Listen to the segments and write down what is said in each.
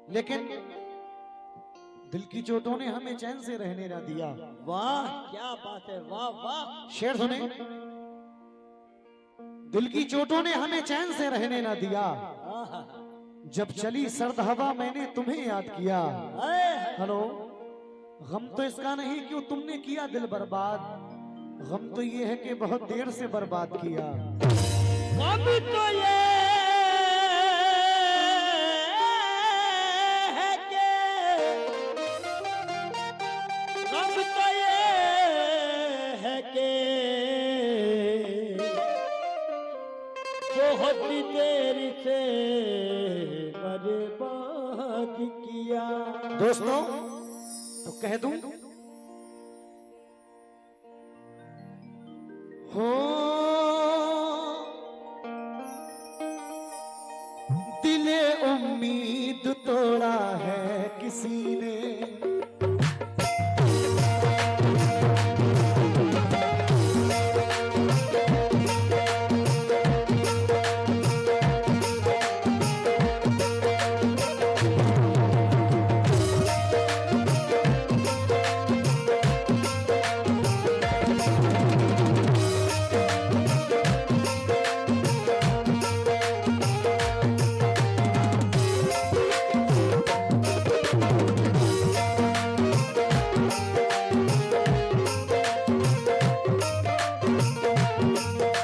लेकिन दिल की चोटों ने हमें चैन से रहने ना दिया। वाह क्या बात है, वाह वाह। शेर सुने। दिल की चोटों ने हमें चैन से रहने ना दिया, जब चली सर्द हवा मैंने तुम्हें याद किया। हेलो, गम तो इसका नहीं क्यों तुमने किया दिल बर्बाद, गम तो ये है कि बहुत देर से बर्बाद किया। गम तो ये है कि, गम तो ये है कि बहुत देर से बर्बाद किया। दोस्तों तो कह दूं, हो दिले उम्मीद तोड़ा है किसी ने,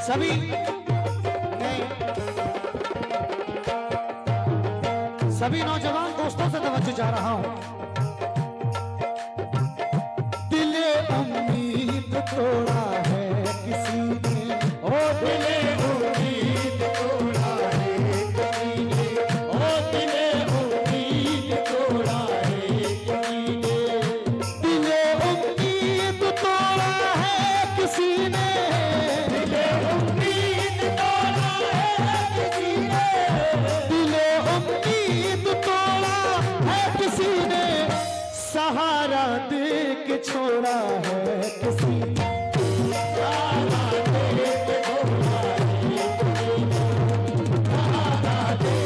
सभी सभी नौजवान दोस्तों से तवज्जो चाह रहा हूं। दिले उम्मीद तोड़ा है किसी ने, ओ दिले उम्मीद तोड़ा है किसी ने, ओ दिले उम्मीद तोड़ा है किसी ने, दिले उम्मीद तोड़ा है किसी ने, दिले उम्मीद तोड़ा है किसी ने, दिले उम्मीद तोड़ा है किसी ने, सहारा दे के छोड़ा है किसी ने। सहारा दे के छोड़ा है किसी ने, सहारा दे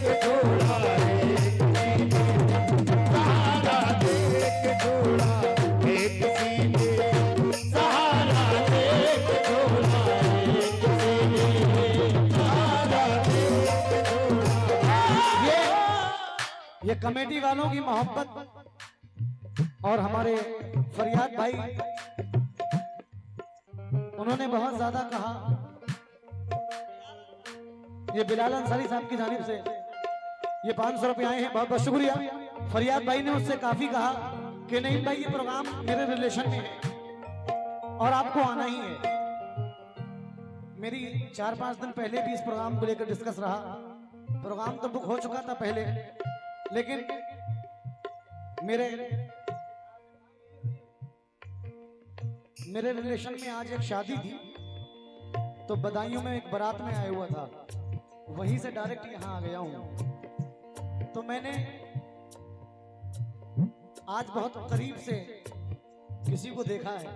के छोड़ा है, सहारा दे के छोड़ा है किसी ने, सहारा दे के छोड़ा है किसी ने, सहारा दे के छोड़ा है किसी ने, सहारा दे के छोड़ा है। ये कमेटी वालों की मोहब्बत और हमारे फरियाद भाई, उन्होंने बहुत ज्यादा कहा। ये बिलाल अंसारी साहब की जानिब से ये 500 रुपए आए हैं, बहुत बहुत शुक्रिया। फरियाद भाई ने उससे काफी कहा कि नहीं भाई, ये प्रोग्राम मेरे रिलेशन में है और आपको आना ही है। मेरी 4-5 दिन पहले भी इस प्रोग्राम को लेकर डिस्कस रहा। प्रोग्राम तो बुक हो चुका था पहले, लेकिन मेरे रिलेशन में आज एक शादी थी, तो बदायूं में एक बारात में आया हुआ था, वहीं से डायरेक्ट यहां आ गया हूं। तो मैंने आज बहुत करीब से किसी को देखा है।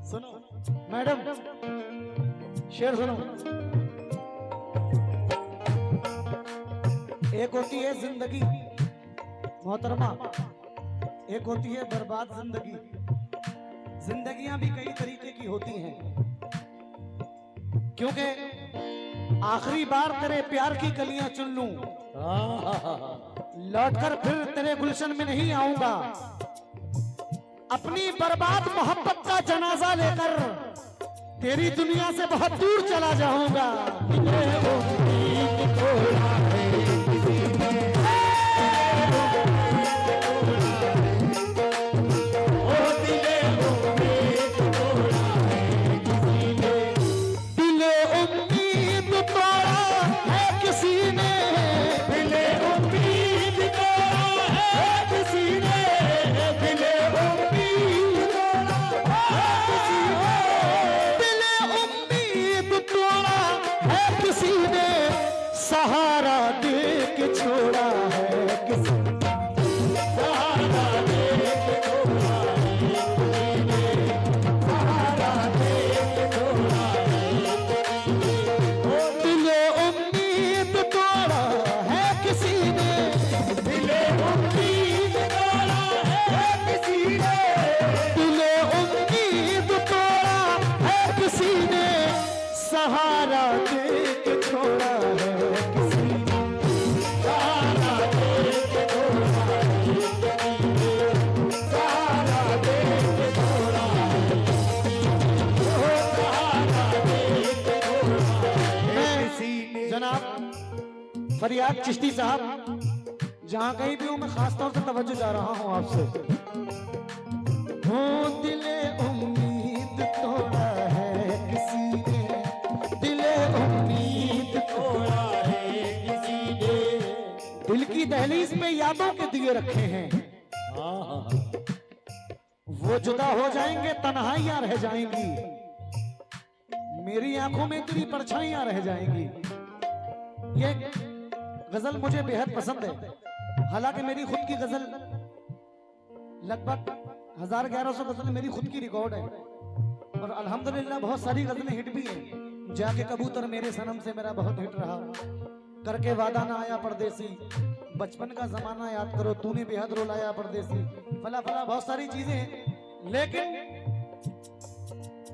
सुनो मैडम, शेर सुनो। एक होती है जिंदगी मोहतरमा, एक होती है बर्बाद जिंदगी। जिंदगियां भी कई तरीके की होती हैं, क्योंकि आखिरी बार तेरे प्यार की कलियां चुन लूं, लौटकर फिर तेरे गुलशन में नहीं आऊंगा। अपनी बर्बाद मोहब्बत का जनाजा लेकर तेरी दुनिया से बहुत दूर चला जाऊंगा। सहारा दे के छोड़ा है किसी, सहारा दे के छोड़ा है, सहारा दे के छोड़ा है, ओ सहारा दे के छोड़ा है किसी ने, सहारा दे के छोड़ा है किसी ने, सहारा दे के छोड़ा है, ओ सहारा दे के छोड़ा है किसी ने। जनाब फरियाद चिश्ती साहब, जहां कहीं भी हूं मैं खास तौर से तवज्जो जा रहा हूं आपसे। हो दिले उम्मीद तोड़ा है किसी ने, दिले उम्मीद छोड़ा है किसी ने। दिल की दहलीज पे यादों के दिए रखे हैं, वो जुदा हो जाएंगे तन्हाइयां रह जाएंगी, मेरी आंखों में तेरी परछाइयां रह जाएंगी। ये गजल मुझे बेहद पसंद है, हालांकि मेरी खुद की गजल लगभग 1000-1100 गजल मेरी खुद की रिकॉर्ड है, और अल्हम्दुलिल्लाह बहुत सारी गजलें हिट भी हैं। जाके कबूतर मेरे सनम से मेरा बहुत हिट रहा, करके वादा ना आया परदेसी, बचपन का जमाना याद करो तूने बेहद रुलाया परदेसी, फला फला बहुत सारी चीजें हैं। लेकिन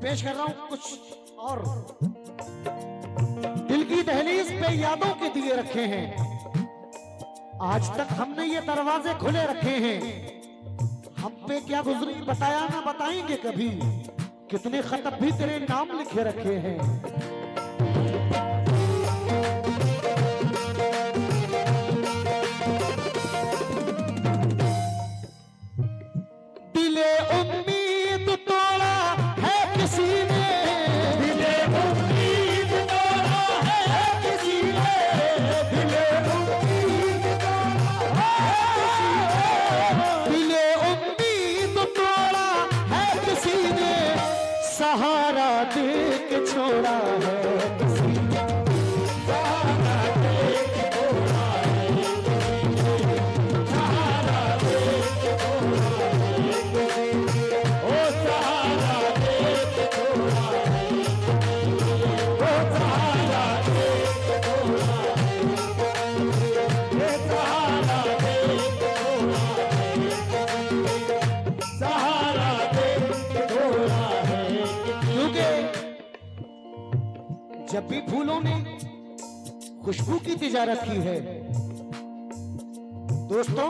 पेश कर रहा हूं कुछ और। दिल की दहलीज पे यादों के दिए रखे हैं, आज तक हमने ये दरवाजे खुले रखे हैं, हम पे क्या गुजरी बताया ना बताएंगे कभी, कितने खत भी तेरे नाम लिखे रखे हैं। दिले उम्मीद तोड़ा है किसी ने, दिले उम्मीद तोड़ा है किसी ने, दिले उम्मीद तोड़ा है किसी ने, दिले उम्मीद तोड़ा है किसी ने, सहारा दे के छोड़ा है किसी ने, सहारा दे के छोड़ा है किसी ने, सहारा दे के छोड़ा है किसी ने, ओ सहारा दे के छोड़ा है किसी ने, ओ सहारा दे के छोड़ा है किसी ने, सहारा दे के छोड़ा है किसी ने, सहारा दे के छोड़ा है किसी ने। क्योंकि जब भी फूलों ने खुशबू की तिजारत की है दोस्तों,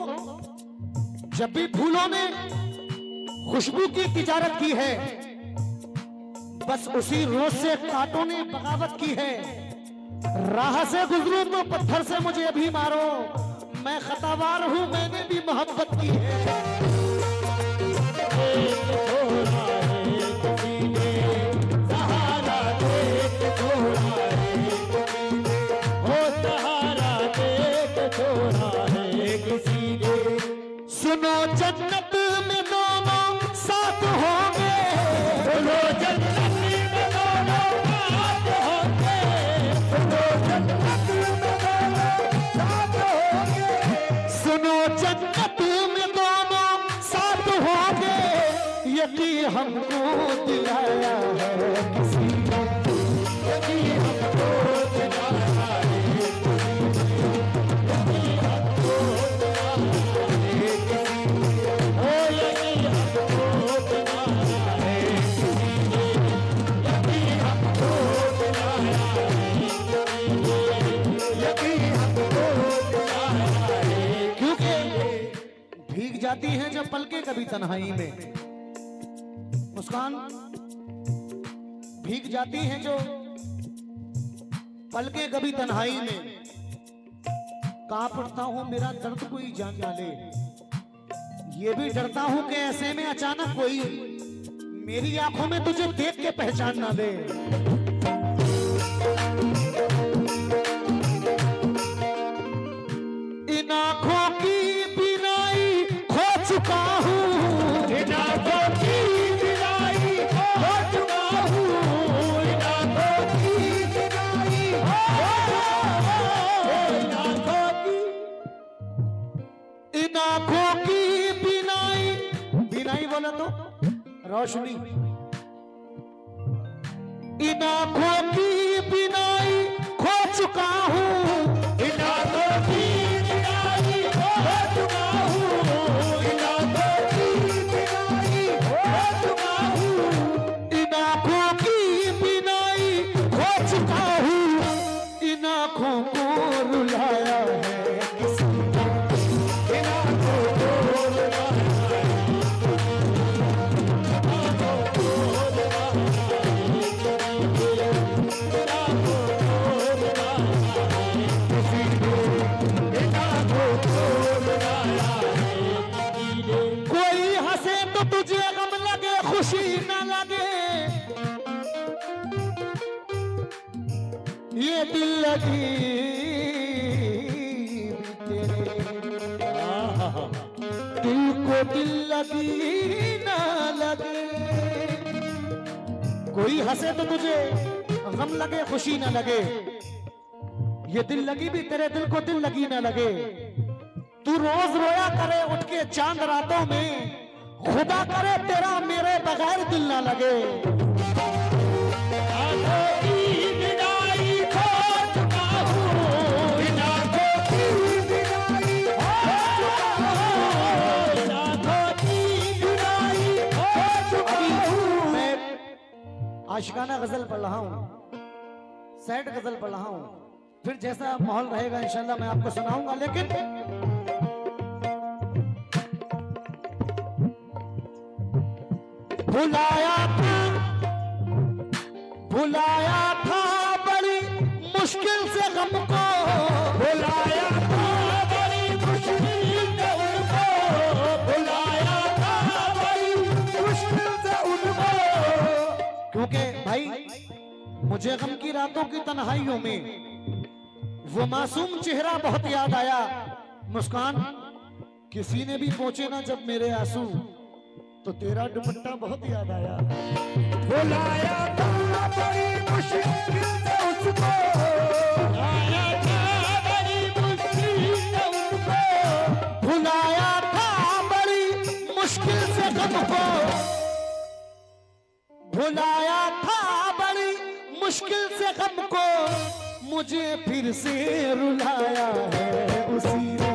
जब भी फूलों ने खुशबू की तिजारत की है, बस उसी रोज से कांटों ने बगावत की है। राह से गुजरूं तो पत्थर से मुझे भी मारो, मैं खतावार हूं मैंने भी मोहब्बत की है। छोड़ा है किसी ने, सहारा दे के छोड़ा है किसी ने, ओ सहारा दे के छोड़ा है किसी ने। सुनो जन्नत में दोनों साथ होंगे, सुनो जन्नत में दोनों साथ होंगे, सुनो जन्नत में दोनों साथ होंगे, सुनो जन्नत में दोनों साथ होंगे, यकीन हमको दिलाया है किसी ने, यकीन हमको दिलाया है किसी ने, यकीन हमको दिलाया है किसी ने, ओ यकीन हमको दिलाया है किसी ने, यकीन हमको दिलाया है किसी ने, यकीन हमको दिलाया है। क्योंकि भीग जाती हैं जब पलके कभी तन्हाई में, मुस्कान भीग जाती हैं जो पलके कभी तन्हाई में, कहां पड़ता हूं मेरा दर्द कोई जान ना ले, ये भी डरता हूं कि ऐसे में अचानक कोई मेरी आंखों में तुझे देख के पहचान ना दे। इन आंखों की बिनाई खो चुका हूं, इन आंखों की बिनाई खो चुका हूँ, इन आंखों की बिनाई खो चुका हूँ, इन आंखों की इन आंखों की बिनाई, बिनाई बोला तो रोशनी, इन आंखों की बिनाई खो चुका हूं, इन आंखों की बिनाई खो चुका हूँ, इन आंखों की बिनाई खो चुका हूँ, इन आंखों की बिनाई खो चुका हूँ, इन आँखों को रुलाया है किसी ने, इन आँखों को रुलाया है, कोई हंसे तो तुझे गम लगे, खुशी न लगे, ये दिल लगी तेरे, दिल को दिल लगी ना लगे। कोई हंसे तो तुझे गम लगे, खुशी ना लगे, ये दिल लगी भी तेरे, दिल को दिल लगी ना लगे। तू रोज रोया करे उठ के चांद रातों में, खुदा करे तेरा मेरे बगैर दिल ना लगे। आशिकाना गजल पढ़ रहा हूँ, सैड गजल पढ़ रहा हूँ, फिर जैसा माहौल रहेगा इंशाल्लाह मैं आपको सुनाऊंगा। लेकिन भुलाया था बड़ी मुश्किल से गम को, भुलाया था बड़ी मुश्किल से उनको, भुलाया था बड़ी मुश्किल से उनको। क्योंकि भाई मुझे गम की रातों की तन्हाइयों में वो मासूम चेहरा बहुत याद आया। मुस्कान किसी ने भी पहुंचे ना जब मेरे आंसू, तो तेरा दुपट्टा बहुत याद आया। बुलाया था बड़ी मुश्किल से उसको, बुलाया था बड़ी मुश्किल से उनको, बुलाया था बड़ी मुश्किल से गम को, बुलाया था बड़ी मुश्किल से गम को, मुझे फिर से रुलाया है उसी ने,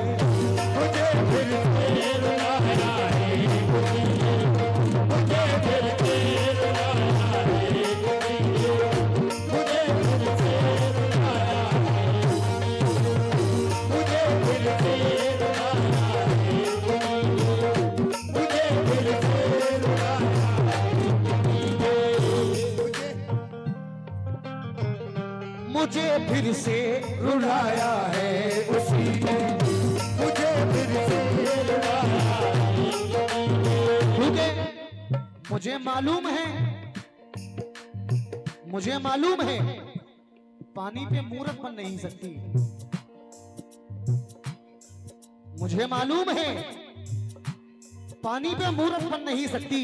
मुझे फिर से रुलाया है, मुझे फिर से रुलाया है, मुझे फिर से रुलाया है, मुझे फिर से रुलाया है, मुझे फिर से रुलाया है, मुझे फिर से रुलाया है उसी ने, मुझे फिर से रुलाया है। क्योंकि मुझे मालूम है पानी पे मूरत बन नहीं सकती, मुझे मालूम है पानी पे मूरत बन नहीं सकती।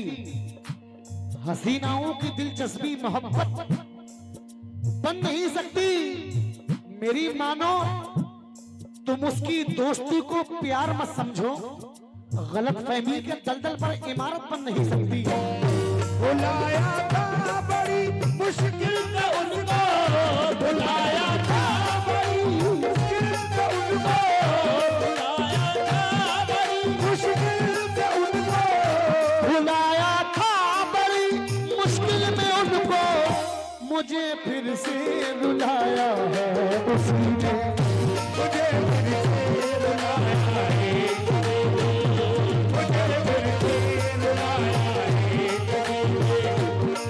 हसीनाओं की दिलचस्पी मोहब्बत बन नहीं सकती। मेरी मानो तुम उसकी दोस्ती को प्यार मत समझो, गलत फहमी के दलदल पर इमारत बन नहीं सकती। बुलाया था बड़ी मुश्किल से उनको, बुलाया था बड़ी मुश्किल से उनको, बुलाया था बड़ी मुश्किल से उनको, बुलाया था बड़ी मुश्किल में उनको, मुझे फिर से रुलाया है उसी ने, मुझे फिर से रुलाया है, मुझे फिर से रुलाया है,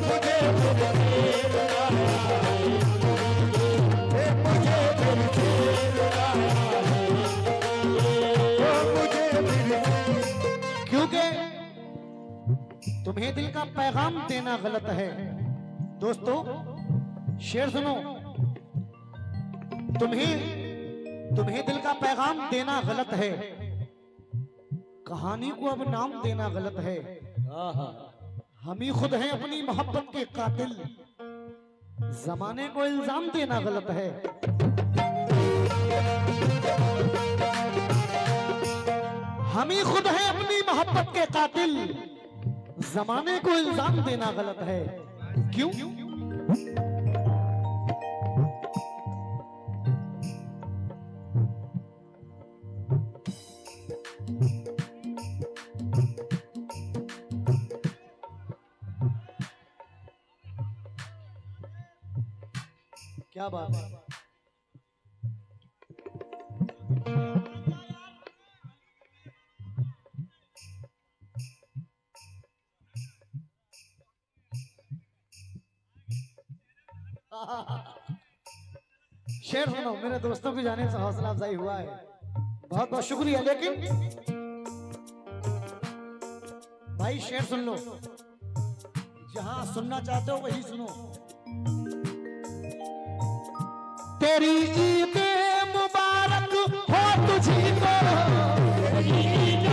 मुझे फिर से रुलाया है, मुझे फिर से रुलाया है, मुझे फिर से। क्योंकि तुम्हें दिल का पैगाम देना गलत है। दोस्तों शेर सुनो, तुम्हें दिल का पैगाम देना गलत है, कहानी को अब नाम देना गलत है। हम ही खुद हैं अपनी मोहब्बत के कातिल, जमाने को इल्जाम देना गलत है। हम ही खुद हैं अपनी मोहब्बत के कातिल, जमाने को इल्जाम देना गलत है। क्यों? क्या बात है। शेर सुनो, मेरे दोस्तों की जाने से हौसला अफजाई हुआ है, बहुत बहुत शुक्रिया। लेकिन भाई शेर सुन लो, जहां सुनना चाहते हो वही सुनो। तेरी ईद मुबारक हो तुझी को, तेरी ईद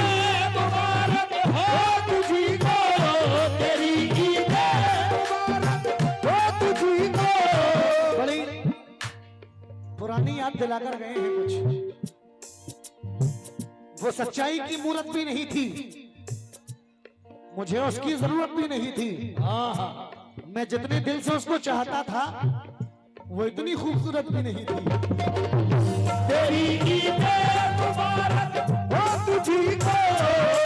मुबारक हो तुझी को, तेरी ईद मुबारक हो तुझी को। बड़ी पुरानी याद दिलाकर गए हैं कुछ। वो सच्चाई की मूरत भी नहीं थी, मुझे उसकी जरूरत भी नहीं थी। मैं जितने दिल से उसको चाहता था वो इतनी खूबसूरत भी नहीं थी। तेरी ईद मुबारक हो तुझी को,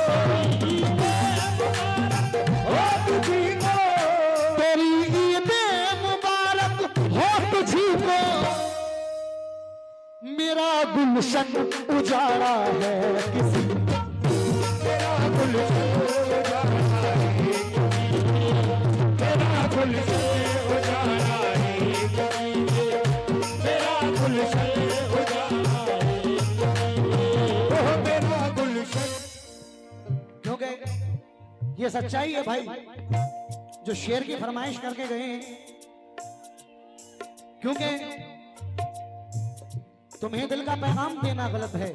तेरी ईद मुबारक हो तुझी को, तेरी ईद मुबारक हो तुझी को। मेरा गुलशन उजाड़ा है किसी, तेरा गुलशन उजाड़ा है, तेरा गुलशन उजाड़ा है, तेरा गुलशन उजाड़ा है, ओ मेरा गुलशन। क्योंकि ये सच्चाई है भाई, जो शेर की फरमाइश करके गए हैं। क्योंकि तुम्हें दिल का पैगाम देना गलत है,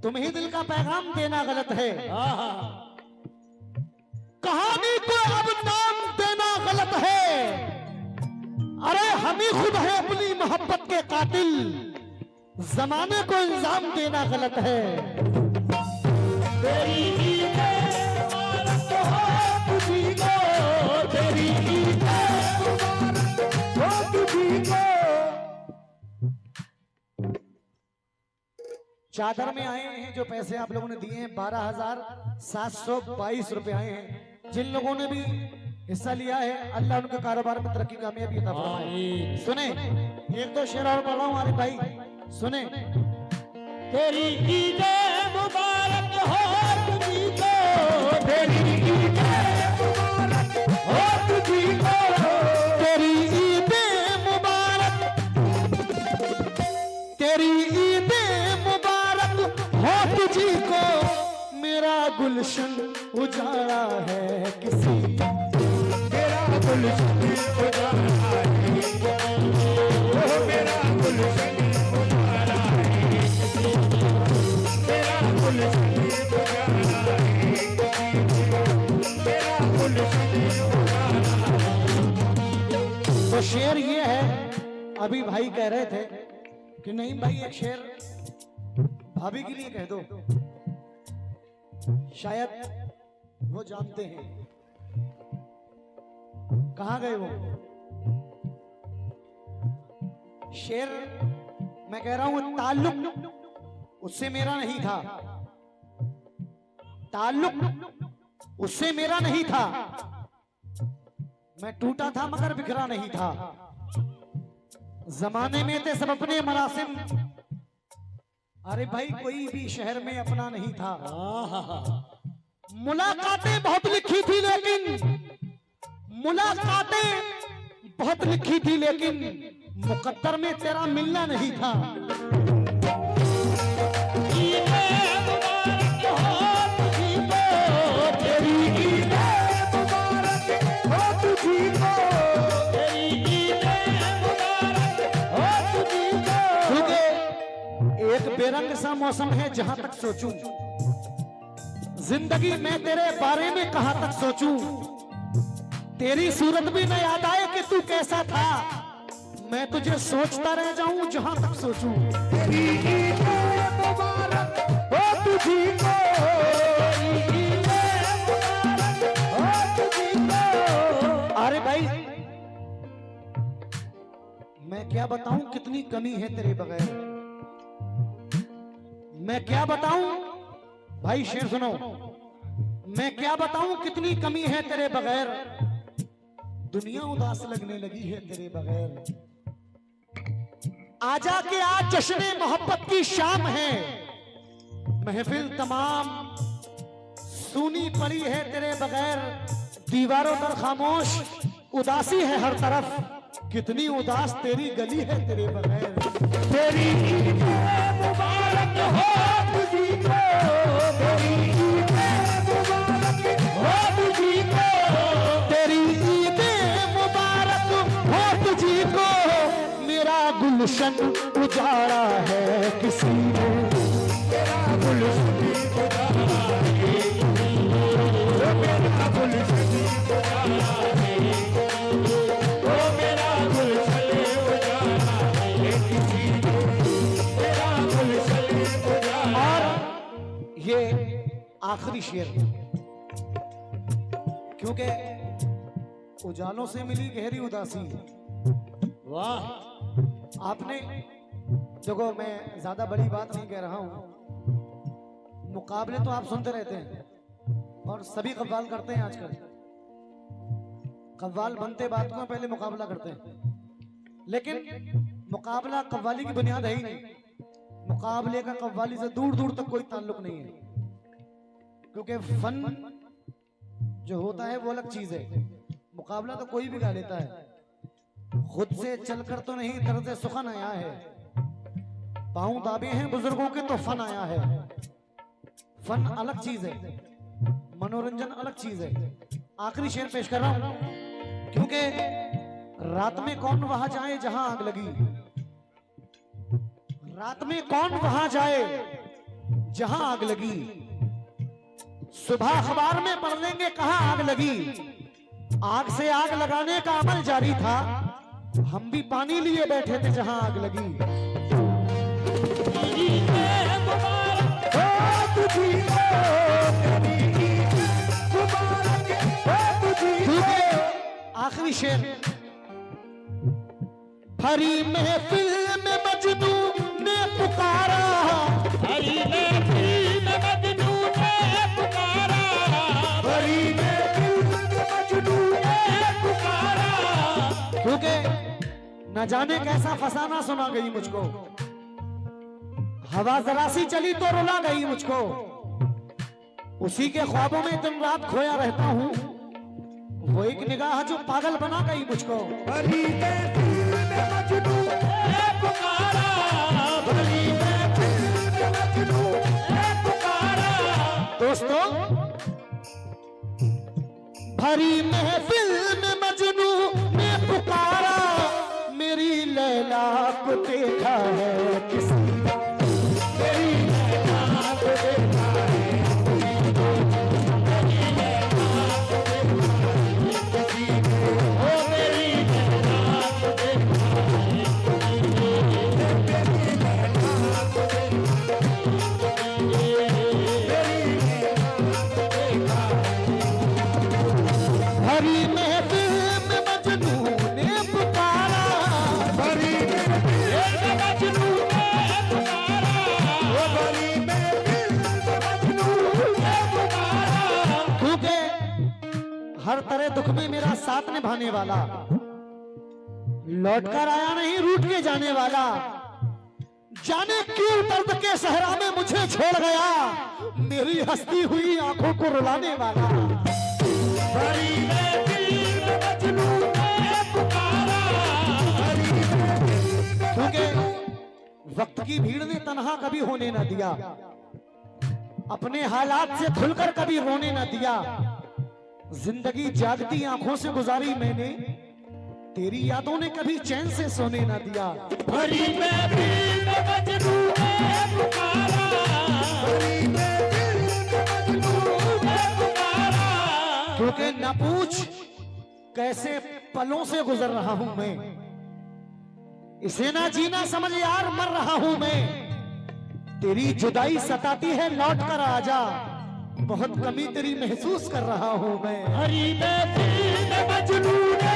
तुम्हें दिल का पैगाम देना गलत है, कहानी को अब नाम देना गलत है। अरे हम ही खुद है अपनी मोहब्बत के कातिल, जमाने को इल्जाम देना गलत है। तेरी ईद मुबारक हो तुझी को, तेरी ईद मुबारक हो तुझी को। चादर में आए हैं जो पैसे आप लोगों ने दिए हैं, 12,722 रुपए आए हैं। जिन लोगों ने भी हिस्सा लिया है, अल्लाह उनके कारोबार में तरक्की कामयाबी अता फरमाए। सुने, एक दो शेर और पढ़ा हूं हमारे भाई, सुने। तेरी ईद मुबारक हो तुझी को, तेरी ईद मुबारक हो तुझी को, तेरी ईद मुबारक, तेरी ईद मुबारक हो तुझी को। मेरा गुलशन उजाड़ा है किसी, तेरा गुलशन उजाड़ा है, ओ मेरा गुलशन उजाड़ा है, तेरा गुलशन उजाड़ा है, तेरा गुलशन उजाड़ा है। तो शेर ये है, अभी भाई कह रहे थे कि नहीं भाई एक शेर भाभी के लिए कह दो, शायद वो जानते हैं। कहां गए वो शेर? मैं कह रहा हूं ताल्लुक उससे मेरा नहीं था, ताल्लुक उससे मेरा नहीं था। मैं टूटा था मगर बिखरा नहीं था। जमाने में थे सब अपने मरासिम, अरे भाई कोई भी शहर में अपना नहीं था। मुलाकातें बहुत लिखी थी लेकिन, मुलाकातें बहुत लिखी थी लेकिन मुकद्दर में तेरा मिलना नहीं था। ईद मुबारक हो तुझी को, तेरी ईद मुबारक हो तुझी को, तेरी ईद मुबारक हो तुझी को। क्योंकि एक बेरंग सा मौसम है, जहां तक सोचूं जिंदगी में तेरे बारे में कहां तक सोचूं, तेरी सूरत भी न याद आए कि तू कैसा था। मैं तुझे सोचता रह जाऊं जहां तक सोचूं। तेरी ईद मुबारक हो तुझी को, तेरी ईद मुबारक हो तुझी को। अरे भाई मैं क्या बताऊं कितनी कमी है तेरे बगैर, मैं क्या बताऊं भाई, शेर सुनो। मैं क्या बताऊं कितनी कमी है तेरे बगैर, दुनिया उदास लगने लगी है तेरे बगैर। आजा के आज जश्न मोहब्बत की शाम है, महफिल तमाम सूनी पड़ी है तेरे बगैर। दीवारों पर खामोश उदासी है हर तरफ, कितनी उदास तेरी गली है तेरे बगैर। तेरी ईद मुबारक हो तुझी को, तेरी ईद मुबारक हो तुझी को, तेरी ईद मुबारक हो तुझी को। मेरा गुलशन उजाड़ा है किसी ने, तेरा गुलशन उजाड़ा है, मेरा गुलशन उजाड़ा है, ओ मेरा गुलशन उजाड़ा है किसी ने, तेरा गुलशन उजाड़ा। और ये आखिरी शेर, क्योंकि उजालों से मिली गहरी उदासी। वाह, आपने देखो, मैं ज्यादा बड़ी बात नहीं कह रहा हूं, मुकाबले तो आप सुनते रहते हैं और सभी कव्वाल करते हैं आजकल। कव्वाल बनते बात को पहले मुकाबला करते हैं, लेकिन मुकाबला कव्वाली की बुनियाद है ही नहीं। मुकाबले का कव्वाली से दूर दूर तक कोई ताल्लुक नहीं है, क्योंकि फन जो होता है वो अलग चीज है। मुकाबला तो कोई भी गा लेता है, खुद से चलकर तो नहीं, तरज़े सुखन आया है। पांव दाबे हैं बुजुर्गों के तो फन आया है। फन अलग चीज है, मनोरंजन अलग चीज है। आखिरी शेर पेश कर रहा हूं, क्योंकि रात में कौन वहां जाए जहां आग लगी। रात में कौन वहां जाए जहां आग लगी। सुबह अखबार में पढ़ लेंगे कहां आग लगी। आग से आग लगाने का अमल जारी था, हम भी पानी लिए बैठे थे जहां आग लगी। ईद मुबारक हो तुझी को, तेरी ईद मुबारक हो तुझी को। आखिरी शेर, भरी महफिल में मजनू ने पुकारा, भरी महफिल में मजनू ने पुकारा, भरी महफिल में मजनू ने पुकारा। क्योंकि न जाने कैसा फसाना सुना गई मुझको। हवा जरा सी चली तो रुला गई मुझको। उसी के ख्वाबों में दिन रात खोया रहता हूँ। वो एक निगाह जो पागल बना गई मुझको। भरी महफिल में मजनू ने पुकारा, भरी महफिल में मजनू ने पुकारा। दोस्तों, भरी महफिल में मजनू ने पुकारा, मेरी लैला को देखा है किसी ने, मेरी लैला को देखा है किसी ने, मेरी लैला को देखा है किसी ने, ओ मेरी लैला को देखा है किसी ने, मेरी लैला को देखा है किसी ने, मेरी लैला को देखा है। भरी महफिल में मजनू ने पुकारा, भरी महफिल में मजनू ने पुकारा, ओ भरी महफिल में मजनू ने पुकारा। क्योंकि हर तरह दुख में मेरा साथ निभाने वाला, लौटकर आया नहीं रूठ के जाने वाला। जाने क्यों दर्द के सहरा में मुझे छोड़ गया, मेरी हंसती हुई आंखों को रुलाने वाला। भरी महफिल में मजनू ने पुकारा, भरी महफिल में क्योंकि वक्त की भीड़ ने तन्हा कभी होने न दिया, अपने हालात से खुलकर कभी रोने न दिया। जिंदगी जागती आंखों से गुजारी मैंने, तेरी यादों ने कभी चैन से सोने न दिया। भरी महफिल में मजनू ने पुकारा, भरी महफिल में मजनू ने पुकारा। क्योंकि न पूछ कैसे पलों से गुजर रहा हूं मैं, इसे ना जीना समझ यार मर रहा हूं मैं। तेरी जुदाई सताती है लौट कर आजा, बहुत कमी तेरी महसूस कर रहा हूं मैं। भरी महफिल में मजनू ने